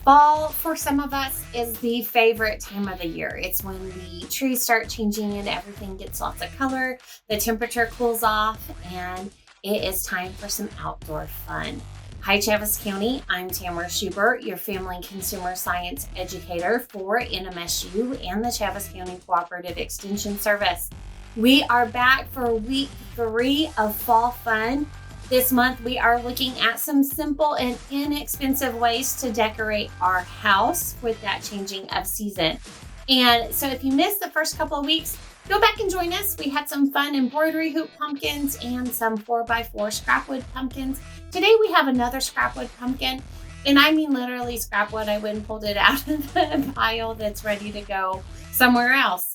Fall, for some of us, is the favorite time of the year. It's when the trees start changing and everything gets lots of color, the temperature cools off, and it is time for some outdoor fun. Hi, Chaves County. I'm Tamara Schubert, your Family and Consumer Science Educator for NMSU and the Chaves County Cooperative Extension Service. We are back for week 3 of Fall Fun. This month, we are looking at some simple and inexpensive ways to decorate our house with that changing of season. And so if you missed the first couple of weeks, go back and join us. We had some fun embroidery hoop pumpkins and some 4x4 scrapwood pumpkins. Today, we have another scrapwood pumpkin. And I mean literally scrapwood. I went and pulled it out of the pile that's ready to go somewhere else.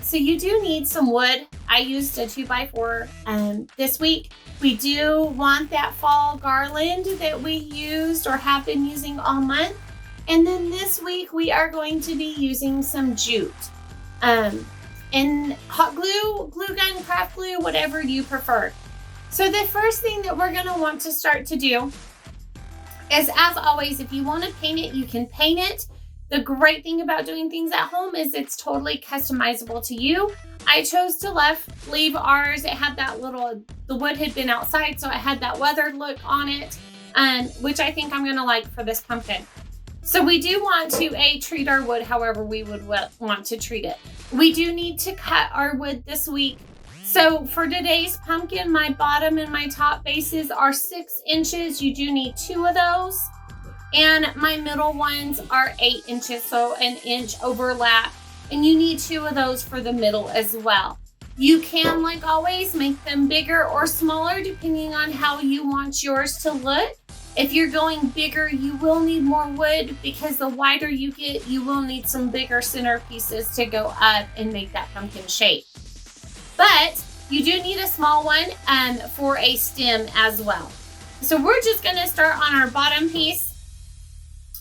So you do need some wood. I used a 2x4 this week. We do want that fall garland that we used or have been using all month. And then this week we are going to be using some jute. And hot glue, glue gun, craft glue, whatever you prefer. So the first thing that we're going to want to start to do is, as always, if you want to paint it, you can paint it. The great thing about doing things at home is it's totally customizable to you. I chose to leave ours. It had that the wood had been outside, so it had that weathered look on it, which I think I'm going to like for this pumpkin. So we do want to treat our wood however we would want to treat it. We do need to cut our wood this week. So for today's pumpkin, my bottom and my top bases are 6 inches. You do need 2 of those. And my middle ones are 8 inches, so an inch overlap. And you need 2 of those for the middle as well. You can, like always, make them bigger or smaller depending on how you want yours to look. If you're going bigger, you will need more wood because the wider you get, you will need some bigger center pieces to go up and make that pumpkin shape. But you do need a small one for a stem as well. So we're just going to start on our bottom piece.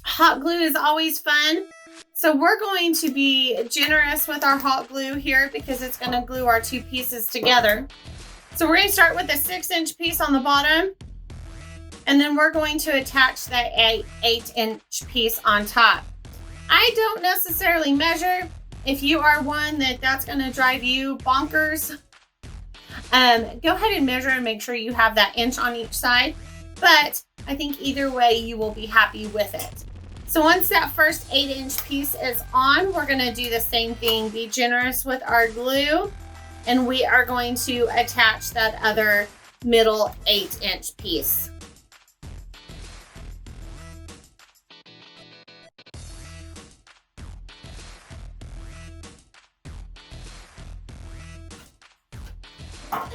Hot glue is always fun. So we're going to be generous with our hot glue here because it's going to glue our 2 pieces together. So we're going to start with a 6-inch piece on the bottom. And then we're going to attach that 8-inch piece on top. I don't necessarily measure. If you are one that's going to drive you bonkers, go ahead and measure and make sure you have that inch on each side. But I think either way, you will be happy with it. So once that first 8-inch piece is on, we're going to do the same thing. Be generous with our glue, and we are going to attach that other middle 8-inch piece.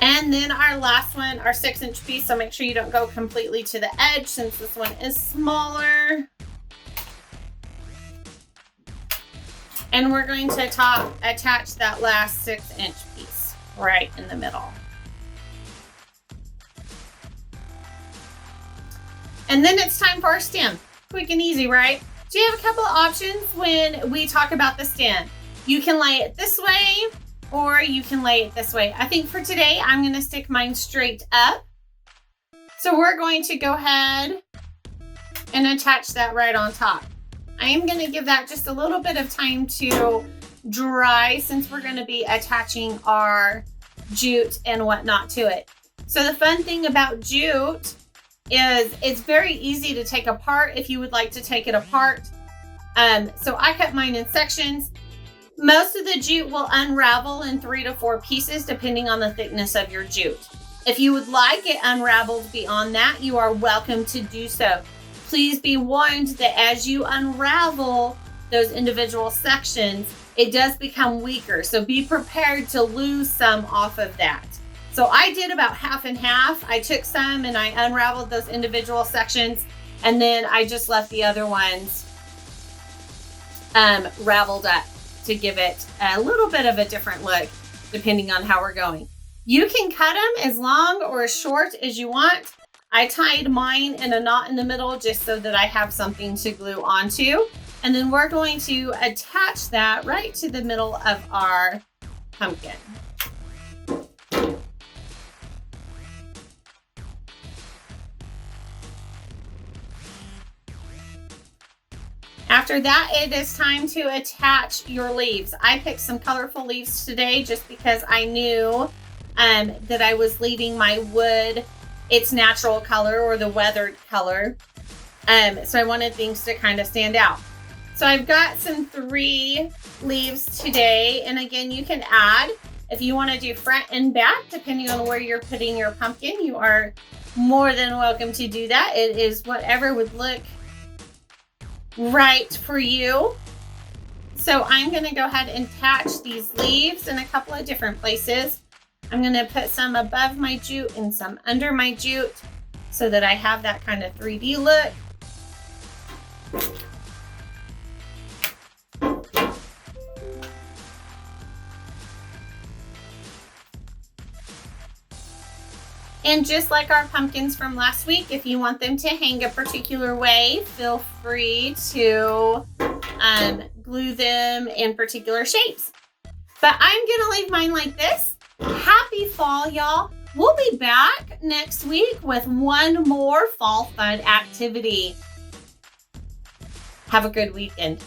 And then our last one, our 6-inch piece. So make sure you don't go completely to the edge since this one is smaller. And we're going to attach that last 6-inch piece right in the middle. And then it's time for our stem. Quick and easy, right? So you have a couple of options when we talk about the stem. You can lay it this way, or you can lay it this way. I think for today, I'm going to stick mine straight up. So we're going to go ahead and attach that right on top. I am going to give that just a little bit of time to dry since we're going to be attaching our jute and whatnot to it. So the fun thing about jute is it's very easy to take apart if you would like to take it apart. So I cut mine in sections. Most of the jute will unravel in 3 to 4 pieces depending on the thickness of your jute. If you would like it unraveled beyond that, you are welcome to do so. Please be warned that as you unravel those individual sections, it does become weaker. So be prepared to lose some off of that. So I did about half and half. I took some and I unraveled those individual sections, and then I just left the other ones raveled up to give it a little bit of a different look depending on how we're going. You can cut them as long or as short as you want. I tied mine in a knot in the middle just so that I have something to glue onto. And then we're going to attach that right to the middle of our pumpkin. After that, it is time to attach your leaves. I picked some colorful leaves today just because I knew that I was leaving my wood its natural color or the weathered color. So I wanted things to kind of stand out. So I've got some 3 leaves today. And again, you can add, if you want to do front and back, depending on where you're putting your pumpkin, you are more than welcome to do that. It is whatever would look right for you. So I'm going to go ahead and attach these leaves in a couple of different places. I'm going to put some above my jute and some under my jute so that I have that kind of 3D look. And just like our pumpkins from last week, if you want them to hang a particular way, feel free to glue them in particular shapes. But I'm gonna leave mine like this. Happy fall, y'all. We'll be back next week with one more fall fun activity. Have a good weekend.